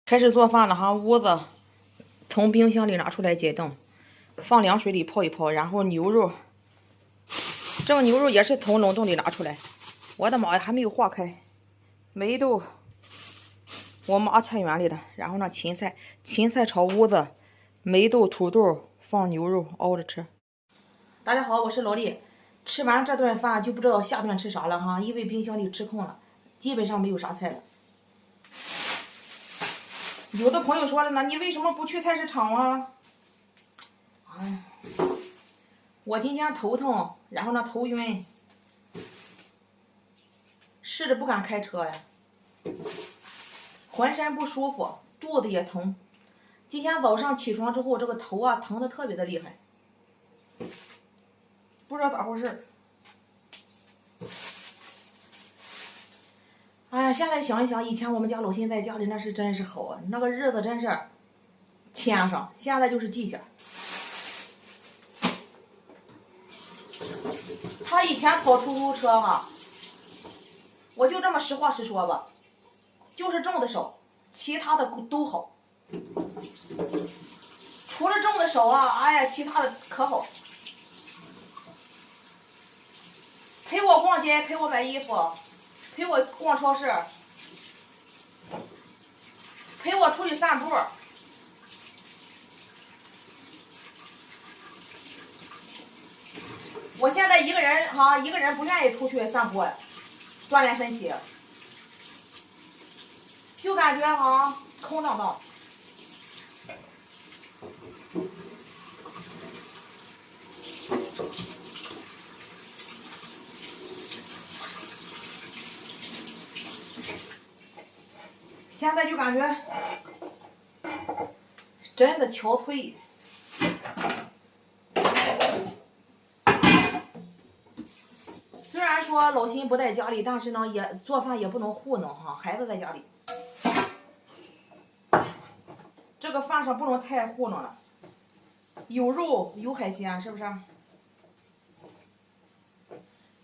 开始做饭了哈，屋子从冰箱里拿出来解冻，放凉水里泡一泡，然后牛肉，这个牛肉也是从冷冻里拿出来。我的妈呀，还没有化开。梅豆，我妈菜园里的，然后呢芹菜炒屋子，梅豆土豆放牛肉熬着吃。大家好，我是老李。吃完这顿饭就不知道下顿吃啥了哈，因为冰箱里吃空了，基本上没有啥菜了。有的朋友说了呢，你为什么不去菜市场啊？哎，我今天头疼，然后呢头晕，试着不敢开车呀，浑身不舒服，肚子也疼。今天早上起床之后，这个头啊疼的特别的厉害，不知道咋回事。哎呀，现在想一想，以前我们家老辛在家里那是真是好啊，那个日子真是天上，现在就是地下。他以前跑出租车哈，我就这么实话实说吧，就是挣的少，其他的都好。除了挣的少啊，哎呀，其他的可好。陪我逛街，陪我买衣服，陪我逛超市，陪我出去散步。我现在一个人哈，一个人不愿意出去散步，锻炼身体，就感觉哈空荡荡。现在就感觉真的憔悴。虽然说老辛不在家里，但是呢，也做饭也不能糊弄哈，孩子在家里，这个饭上不能太糊弄了，有肉有海鲜，是不是？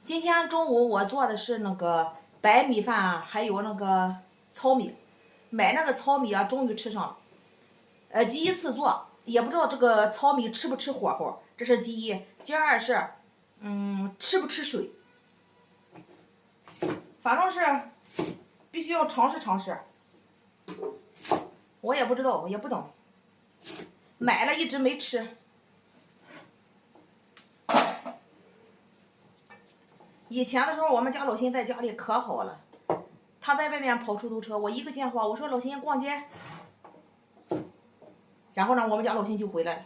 今天中午我做的是那个白米饭，还有那个糙米，买那个糙米啊，终于吃上了。第一次做，也不知道这个糙米吃不吃火候，这是第一。第二是，吃不吃水。反正是必须要尝试尝试。我也不知道，也不懂，买了一直没吃。以前的时候，我们家老辛在家里可好了，他在外面跑出租车，我一个电话，我说老辛逛街，然后呢，我们家老辛就回来了。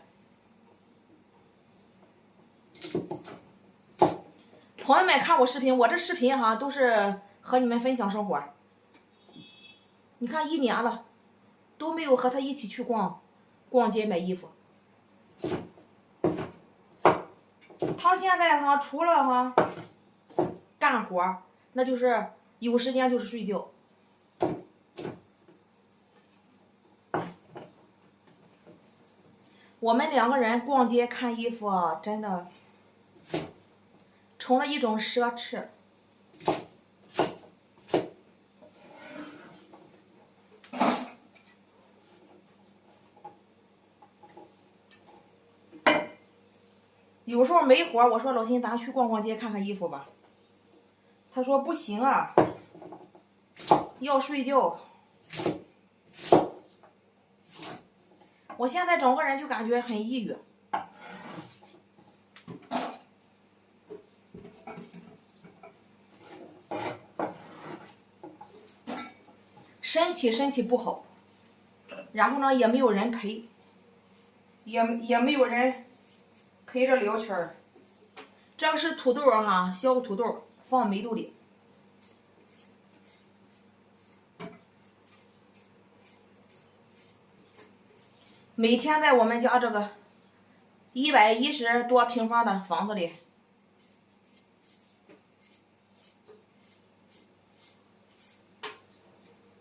朋友们看我视频，我这视频哈都是和你们分享生活。你看1年了，都没有和他一起去逛街买衣服。他现在哈除了哈干活，那就是有时间就是睡觉。我们2个人逛街看衣服啊，真的成了一种奢侈。有时候没活，我说老辛，咱去逛逛街看看衣服吧。他说不行啊，要睡觉。我现在整个人就感觉很抑郁。身体不好，然后呢也没有人陪，也没有人陪着聊天儿。这个是土豆哈，削个土豆放梅豆里。每天在我们家这个110多平方的房子里，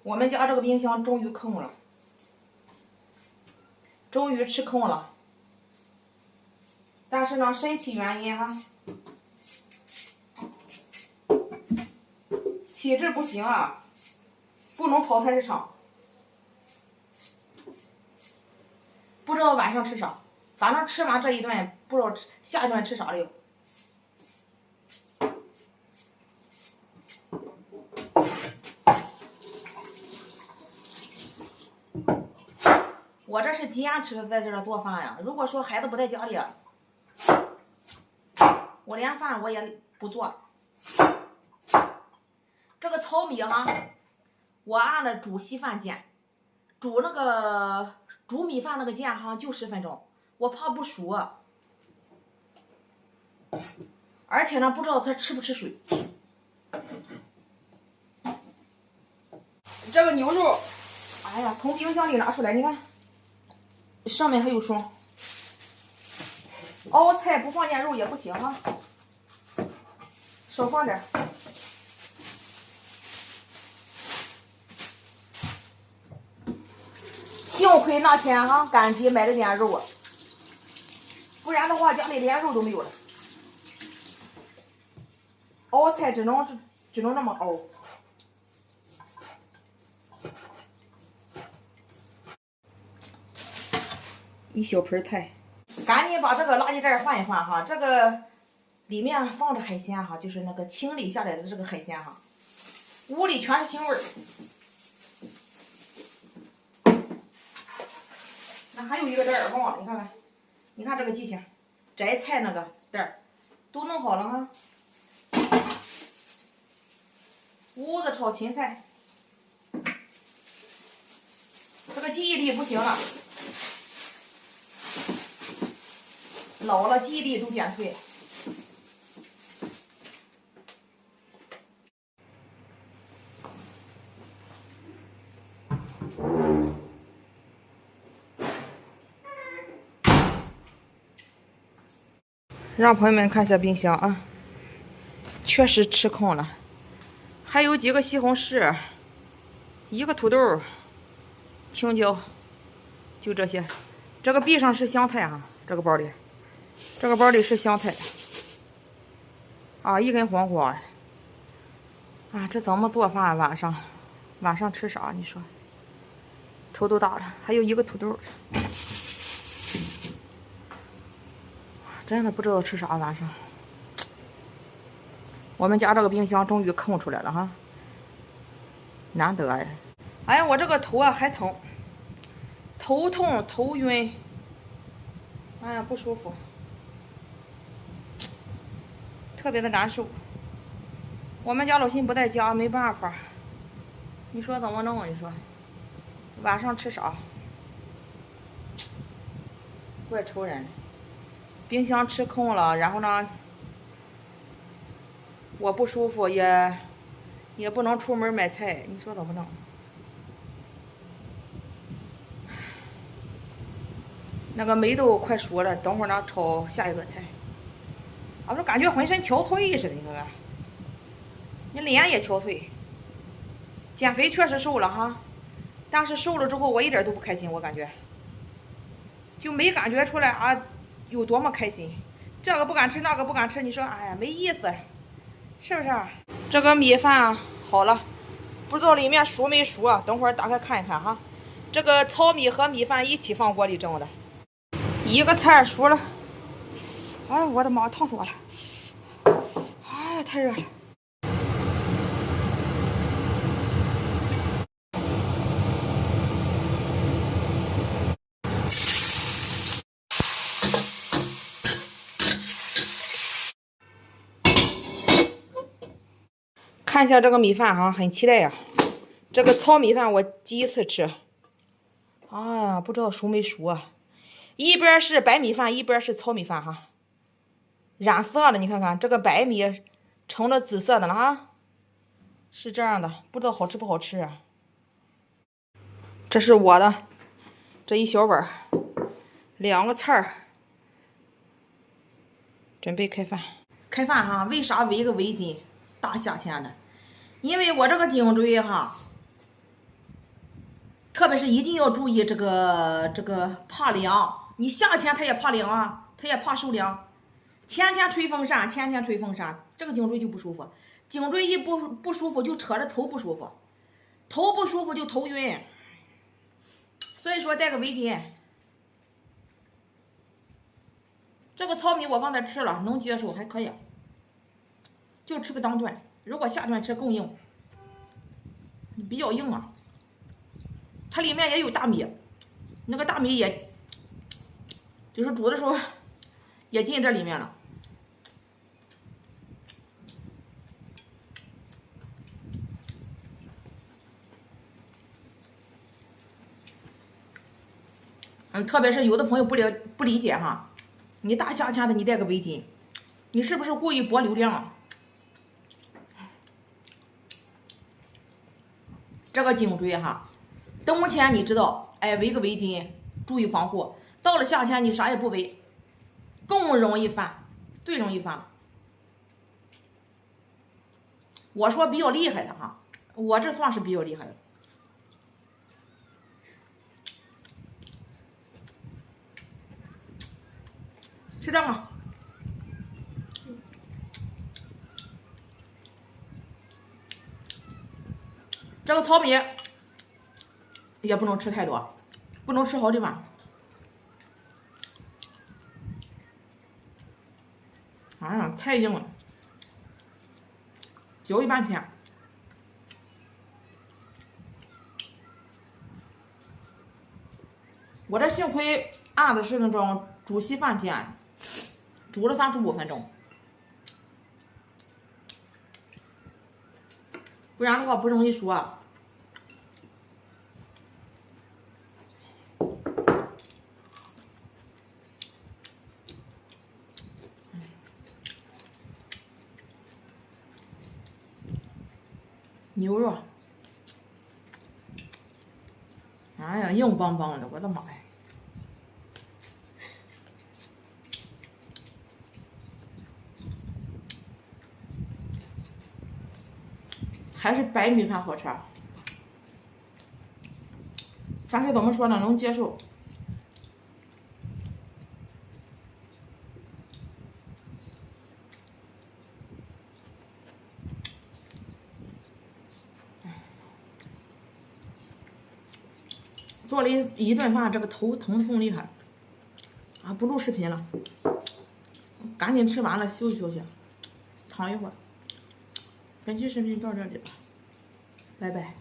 我们家这个冰箱终于空了，终于吃空了。但是呢，身体原因哈，体质不行啊，不能跑菜市场。知道晚上吃啥，反正吃完这一顿不知道下一顿吃啥了又。我这是坚持在这做饭呀。如果说孩子不在家里，我连饭我也不做。这个糙米哈，我按了煮稀饭煎，煮那个煮米饭那个煎哈就10分钟，我怕不熟，而且呢不知道他吃不吃水。这个牛肉，哎呀，从冰箱里拿出来，你看。上面还有霜，熬菜不放点肉也不行啊，少放点。幸亏那天哈赶集买了点肉，不然的话家里连肉都没有了。熬菜只能那么熬。一小盆菜，赶紧把这个垃圾袋换一换哈。这个里面放着海鲜哈，就是那个清理下来的这个海鲜哈，屋里全是腥味儿。那还有一个袋儿忘了，你看看，你看这个记性，摘菜那个袋儿都弄好了哈。屋子炒芹菜，这个记忆力不行了。老了记忆力都减退。让朋友们看一下冰箱啊，确实吃空了，还有几个西红柿，一个土豆，青椒，就这些。这个壁上是香菜啊，这个包里。这个包里是香菜，啊，一根黄瓜，啊，这怎么做饭？晚上吃啥？你说，头都大了。还有一个土豆，真的不知道吃啥晚上。我们家这个冰箱终于空出来了哈，难得哎！哎呀，我这个头啊还疼，头痛头晕，哎呀不舒服。特别的难受，我们家老辛不在家，没办法。你说怎么弄？你说，晚上吃啥？怪愁人。冰箱吃空了，然后呢，我不舒服，也不能出门买菜，你说怎么弄？那个梅豆快熟了，等会儿呢炒下一个菜。我说感觉浑身憔悴似的，你看看，你脸也憔悴。减肥确实瘦了哈，但是瘦了之后我一点都不开心，我感觉就没感觉出来啊有多么开心。这个不敢吃，那个不敢吃，你说哎呀没意思，是不是？这个米饭好了，不知道里面熟没熟啊？等会儿打开看一看哈。这个糙米和米饭一起放锅里蒸的，一个菜熟了。哎，我的妈，烫死我了！哎，太热了。看一下这个米饭哈，很期待呀。这个糙米饭我第一次吃，啊，不知道熟没熟啊。一边是白米饭，一边是糙米饭哈。染色的，你看看这个白米成了紫色的了哈，是这样的，不知道好吃不好吃啊。这是我的这一小碗，2个菜儿，准备开饭。开饭哈，为啥围个围巾？大夏天的，因为我这个颈椎哈，特别是一定要注意这个怕凉。你夏天它也怕凉啊，它也怕受凉。天天吹风扇，天天吹风扇，这个颈椎就不舒服。颈椎一不舒服，就扯着头不舒服，头不舒服就头晕。所以说带个围巾。这个糙米我刚才吃了，能接受，还可以，就吃个当顿。如果下顿吃更硬，比较硬啊。它里面也有大米，那个大米也，就是煮的时候也进这里面了。特别是有的朋友不理解哈，你大夏天的你戴个围巾，你是不是故意博流量啊？这个颈椎哈，冬天你知道，哎，围个围巾，注意防护。到了夏天你啥也不围，更容易犯，最容易犯了。我说比较厉害的哈，我这算是比较厉害的。吃这个，这个糙米也不能吃太多，不能吃好几碗。哎呀，太硬了，嚼一半天。我这幸亏按的是那种煮稀饭机按，煮了35分钟，不然的话不容易熟啊。牛肉，哎呀，硬邦邦的，我的妈呀！还是白米饭好吃，但是怎么说呢，能接受。做了一顿饭，这个头疼的更厉害啊！不录视频了，赶紧吃完了休息休息，躺一会儿。本期视频到这里吧，拜拜。